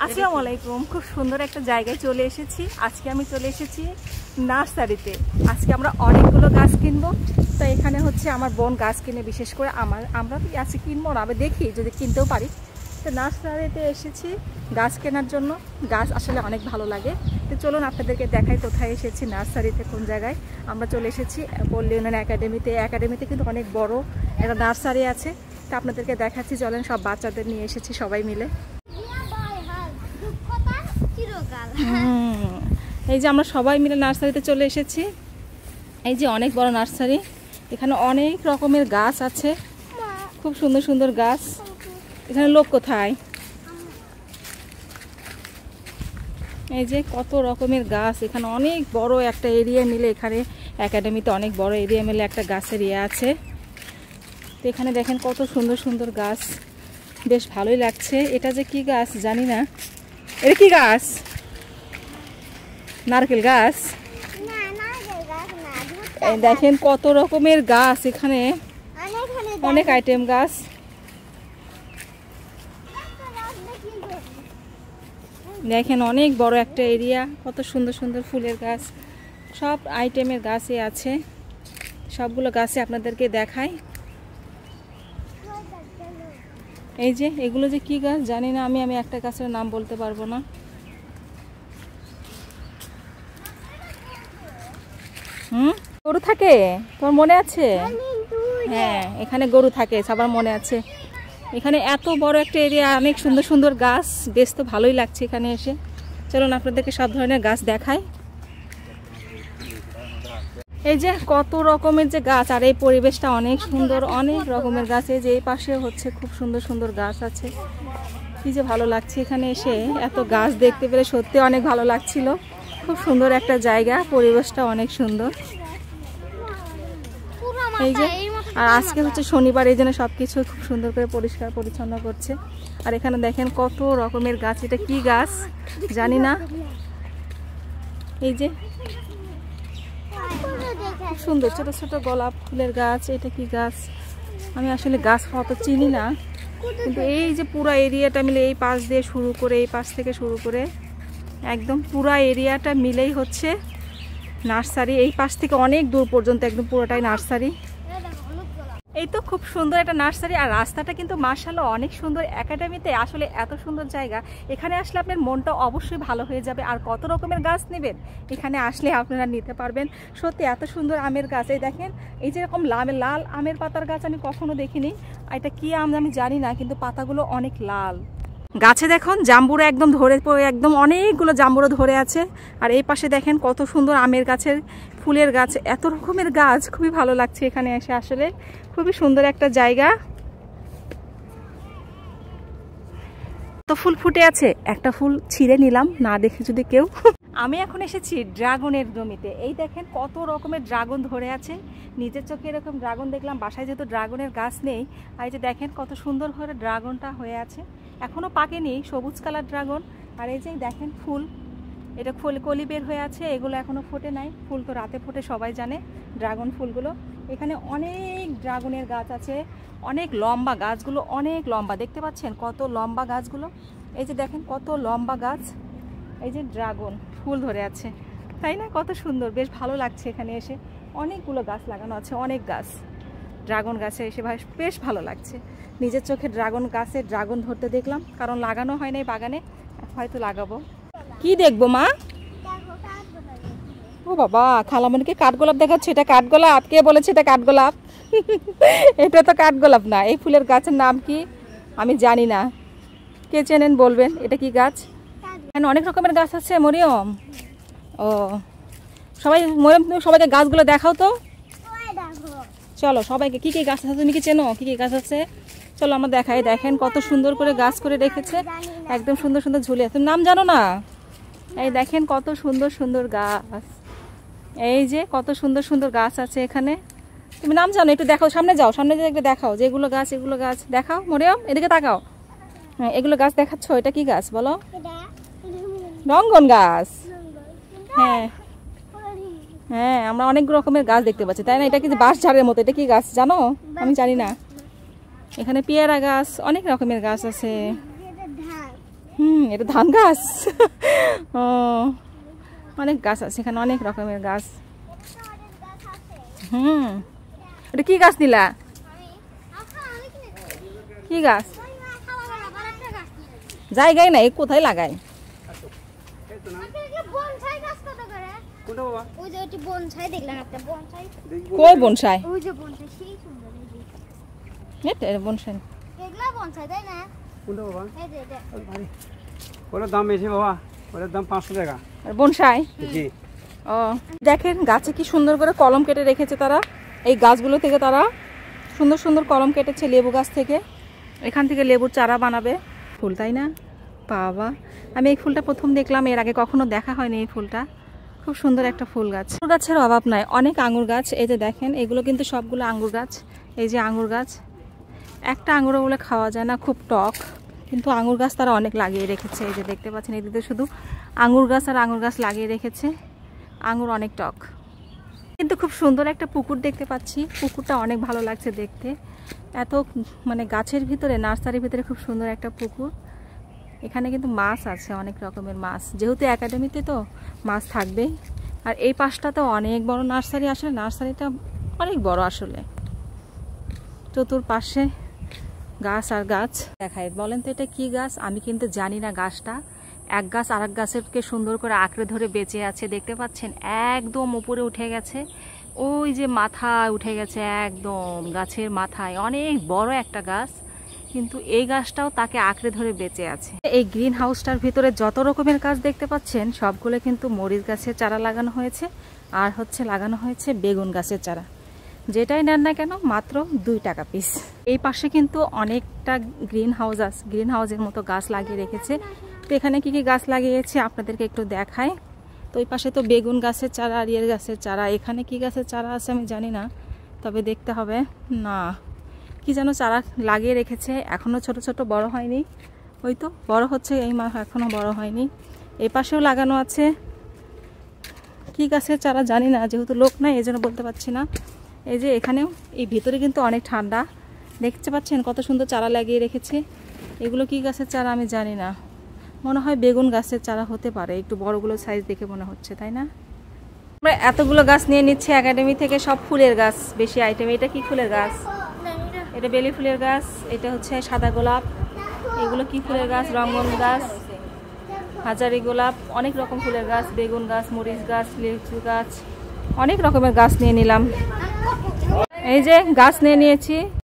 আসসালামু আলাইকুম। খুব সুন্দর একটা জায়গায় চলে এসেছি। আজকে আমি চলে এসেছি নার্সারিতে। আজকে আমরা অনেকগুলো গাছ কিনবো। তো এখানে হচ্ছে আমার বোন গাছ কিনে, বিশেষ করে আমরা তো আজকে কিনবো না, আমি দেখি যদি কিনতেও পারি। তো নার্সারিতে এসেছি গাছ কেনার জন্য। গাছ আসলে অনেক ভালো লাগে। তো চলুন আপনাদেরকে দেখাই কোথায় এসেছি, নার্সারিতে কোন জায়গায়। আমরা চলে এসেছি পল্লী উন্নয়ন একাডেমিতে। একাডেমিতে কিন্তু অনেক বড় একটা নার্সারি আছে। তো আপনাদেরকে দেখাচ্ছি, চলেন। সব বাচ্চাদের নিয়ে এসেছি সবাই মিলে। এই যে আমরা সবাই মিলে নার্সারিতে চলে এসেছি। এই যে অনেক বড় নার্সারি, এখানে অনেক রকমের গাছ আছে, খুব সুন্দর সুন্দর গাছ। এখানে লোক কোথায়? এই যে কত রকমের গাছ, এখানে অনেক বড় একটা এরিয়া মিলে, এখানে একাডেমিতে অনেক বড় এরিয়া মিলে একটা গাছের ইয়ে আছে। তো এখানে দেখেন কত সুন্দর সুন্দর গাছ, বেশ ভালোই লাগছে। এটা যে কি গাছ জানি না। এটা কি গাছ? নারকেল গাছ। দেখেন কত রকমের গাছ, এখানে অনেক আইটেম গাছ। দেখেন অনেক বড় একটা এরিয়া, কত সুন্দর সুন্দর ফুলের গাছ, সব আইটেমের গাছই আছে। সবগুলো গাছে আপনাদেরকে দেখাই। এই যে এগুলো যে কি গাছ জানি না আমি একটা গাছের নাম বলতে পারবো না। গরু থাকে, তোমার মনে আছে? হ্যাঁ, এখানে গরু থাকে, সবার মনে আছে। এখানে এত বড় একটা এরিয়া, অনেক সুন্দর সুন্দর গাছ, বেশ তো ভালোই লাগছে এখানে এসে। চলুন আপনাদেরকে সব ধরনের গাছ দেখাই। এই যে কত রকমের যে গাছ, আর এই পরিবেশটা অনেক সুন্দর, অনেক রকমের গাছ। এই যে এই পাশে হচ্ছে খুব সুন্দর সুন্দর গাছ আছে। কি যে ভালো লাগছে এখানে এসে, এত গাছ দেখতে পেলে সত্যি অনেক ভালো লাগছিল। খুব সুন্দর একটা জায়গা, পরিবেশটা অনেক সুন্দর। এই যে আর আজকে হচ্ছে শনিবার, এই জন্য সবকিছু খুব সুন্দর করে পরিষ্কার পরিচ্ছন্ন করছে। আর এখানে দেখেন কত রকমের গাছ। এটা কি গাছ জানি না। এই যে খুব সুন্দর ছোট ছোট গোলাপ ফুলের গাছ। এটা কি গাছ আমি আসলে গাছ অত চিনি না, কিন্তু এই যে পুরো এরিয়াটা মিলে, এই পাশ দিয়ে শুরু করে, এই পাশ থেকে শুরু করে একদম পুরো এরিয়াটা মিলেই হচ্ছে নার্সারি। এই পাশ থেকে অনেক দূর পর্যন্ত একদম পুরোটাই নার্সারি। এই তো খুব সুন্দর একটা নার্সারি, আর রাস্তাটা কিন্তু মাশাআল্লাহ অনেক সুন্দর। একাডেমিতে আসলে এত সুন্দর জায়গা, এখানে আসলে আপনার মনটা অবশ্যই ভালো হয়ে যাবে। আর কত রকমের গাছ নেবেন, এখানে আসলে আপনারা নিতে পারবেন। সত্যি এত সুন্দর আমের গাছ। এই দেখেন, এই যেরকম লাল আমের পাতার গাছ আমি কখনো দেখিনি। এটা কি আম আমি জানি না, কিন্তু পাতাগুলো অনেক লাল। গাছে দেখুন জাম্বুরা একদম ধরে পড়ে, একদম অনেকগুলো জাম্বুরা ধরে আছে। আর এই পাশে দেখেন কত সুন্দর আমের গাছের, ফুলের গাছ, এত রকমের গাছ। খুবই ভালো লাগছে এখানে এসে, আসলে খুবই সুন্দর একটা জায়গা। তো ফুল ফুটে আছে, একটা ফুল ছিঁড়ে নিলাম না দেখে যদি কেউ। আমি এখন এসেছি ড্রাগনের জমিতে। এই দেখেন কত রকমের ড্রাগন ধরে আছে। নিজের চোখে এরকম ড্রাগন দেখলাম, বাসায় যেহেতু ড্রাগনের গাছ নেই। আর এই যে দেখেন কত সুন্দর করে ড্রাগনটা হয়ে আছে, এখনো পাকেনি, সবুজ কালার ড্রাগন। আর এই যে দেখেন ফুল, এটা কলি বের হয়ে আছে, এগুলো এখনো ফোটে নাই। ফুল তো রাতে ফোটে, সবাই জানে ড্রাগন ফুলগুলো। এখানে অনেক ড্রাগনের গাছ আছে, অনেক লম্বা গাছগুলো, অনেক লম্বা। দেখতে পাচ্ছেন কত লম্বা গাছগুলো। এই যে দেখেন কত লম্বা গাছ। এই যে ড্রাগন ফুল ধরে আছে, তাই না? কত সুন্দর, বেশ ভালো লাগছে এখানে এসে। অনেকগুলো গাছ লাগানো আছে, অনেক গাছ। ড্রাগন গাছে এসে বেশ ভালো লাগছে। নিজের চোখে ড্রাগন গাছে ড্রাগন ধরতে দেখলাম, কারণ লাগানো হয় নাই বাগানে, হয়তো লাগাবো। কি দেখবো মা? ও বাবা, খালামণিকে কাঠগোলাপ দেখাচ্ছে। এটা কাঠগোলাপ? কে বলেছে এটা কাঠগোলাপ? এটা তো কাঠগোলাপ না। এই ফুলের গাছের নাম কি আমি জানি না, কে চেনেন বলবেন। এটা কি গাছ? এখানে অনেক রকমের গাছ আছে। মরিয়ম, ও মরিয়ম, তুমি সবাইকে গাছগুলো দেখাও তো। চলো সবাইকে, কি কি গাছ আছে তুমি কি চেনো? কি কি গাছ আছে চলো আমরা দেখাই। দেখেন কত সুন্দর করে গাছ করে রেখেছে, একদম সুন্দর সুন্দর ঝুলে। তুমি নাম জানো না? এই দেখেন কত সুন্দর সুন্দর গাছ। এই যে কত সুন্দর সুন্দর গাছ আছে এখানে। তুমি নাম জানো? একটু দেখাও, সামনে যাও, সামনে যে একটু দেখাও যেগুলো গাছ, এগুলো গাছ দেখাও। মরিয়ম এদিকে তাকাও। হ্যাঁ, এগুলো গাছ দেখাচ্ছ, এটা কি গাছ বলো? রঙ্গন গাছ। হ্যাঁ হ্যাঁ, আমরা অনেক রকমের গাছ দেখতে পাচ্ছি, তাই না? এটা কি বাঁশ ঝাড়ের মতো, এটা কি গাছ জানো? আমি জানি না। এখানে পেয়ারা গাছ, অনেক রকমের গাছ আছে। এটা ধান গাছ। ও অনেক গাছ আছে এখানে, অনেক রকমের গাছ। এটা কি গাছ নিলা? কি গাছ? জায়গায় নাই, কোথায় লাগাই? কই বনসাই? বনসাই ওটার দাম বেশি বাবা, ওটার দাম 500 টাকা। বনসাই? জি। ও দেখেন গাছে কি সুন্দর করে কলম কেটে রেখেছে তারা। এই গাছগুলো থেকে তারা সুন্দর সুন্দর কলম কেটেছে, লেবু গাছ থেকে। এখান থেকে লেবুর চারা বানাবে। ফুল, তাই না? বাবা, আমি এই ফুলটা প্রথম দেখলাম, এর আগে কখনো দেখা হয়নি এই ফুলটা। খুব সুন্দর একটা ফুল গাছ। ফুল গাছের অভাব নাই, অনেক আঙুর গাছ। এই যে দেখেন, এগুলো কিন্তু সবগুলো আঙুর গাছ। এই যে আঙুর গাছ, একটা আঙুরও বলে খাওয়া যায় না, খুব টক। কিন্তু আঙুর গাছ তারা অনেক লাগিয়ে রেখেছে। এই যে দেখতে পাচ্ছেন, এদিকে শুধু আঙুর গাছ আর আঙুর গাছ লাগিয়ে রেখেছে। আঙুর অনেক টক। কিন্তু খুব সুন্দর একটা পুকুর দেখতে পাচ্ছি। পুকুরটা অনেক ভালো লাগছে দেখতে। এত মানে গাছের ভিতরে, নার্সারির ভিতরে খুব সুন্দর একটা পুকুর। এখানে কিন্তু মাছ আছে, অনেক রকমের মাছ। যেহেতু একাডেমিতে তো মাছ থাকবেই। আর এই পাশটা তো অনেক বড় নার্সারি। আসলে নার্সারিটা অনেক বড় আসলে। চতুর্পাশে গাছ আর গাছ। দেখায়, বলেন তো এটা কি গাছ? আমি কিন্তু জানি না গাছটা। এক গাছ আর এক গাছেরকে সুন্দর করে আঁকড়ে ধরে বেঁচে আছে, দেখতে পাচ্ছেন? একদম উপরে উঠে গেছে, ওই যে মাথায় উঠে গেছে, একদম গাছের মাথায়। অনেক বড় একটা গাছ, কিন্তু এই গাছটাও তাকে আঁকড়ে ধরে বেঁচে আছে। এই গ্রিন হাউসটার ভিতরে যত রকমের গাছ দেখতে পাচ্ছেন, সবগুলো কিন্তু মরিচ গাছের চারা লাগানো হয়েছে। আর হচ্ছে লাগানো হয়েছে বেগুন গাছের চারা। যেটাই নেন না কেন, মাত্র 2 টাকা পিস। এই পাশে কিন্তু অনেকটা গ্রিন হাউস আছে, গ্রিন হাউসের মতো গাছ লাগিয়ে রেখেছে। তো এখানে কি কি গাছ লাগিয়েছে আপনাদেরকে একটু দেখায়। তো ওই পাশে তো বেগুন গাছের চারা আর ইয়ের গাছের চারা। এখানে কি গাছের চারা আছে আমি জানি না, তবে দেখতে হবে। না, কি যেন চারা লাগিয়ে রেখেছে, এখনো ছোট ছোট, বড় হয়নি। ওই তো বড় হচ্ছে, এই মা এখনো বড় হয়নি। এই পাশেও লাগানো আছে। কি গাছের চারা জানি না, যেহেতু লোক নাই এই জন্য বলতে পারছি না। এই যে এখানেও, এই ভিতরে কিন্তু অনেক ঠান্ডা, দেখতে পাচ্ছেন কত সুন্দর চারা লাগিয়ে রেখেছে। এগুলো কি গাছের চারা আমি জানি না, মনে হয় বেগুন গাছের চারা হতে পারে। একটু বড়গুলো সাইজ দেখে মনে হচ্ছে, তাই না? আমরা এতগুলো গাছ নিয়ে নিচ্ছি একাডেমি থেকে, সব ফুলের গাছ, বেশি আইটেম। এটা কি ফুলের গাছ? এটা বেলি ফুলের গাছ। এটা হচ্ছে সাদা গোলাপ। এগুলো কি ফুলের গাছ? রঙ্গন গাছ, হাজারি গোলাপ, অনেক রকম ফুলের গাছ। বেগুন গাছ, মরিচ গাছ, লিচু গাছ, অনেক রকমের গাছ নিয়ে নিলাম। এই যে গাছ নিয়ে নিয়েছি।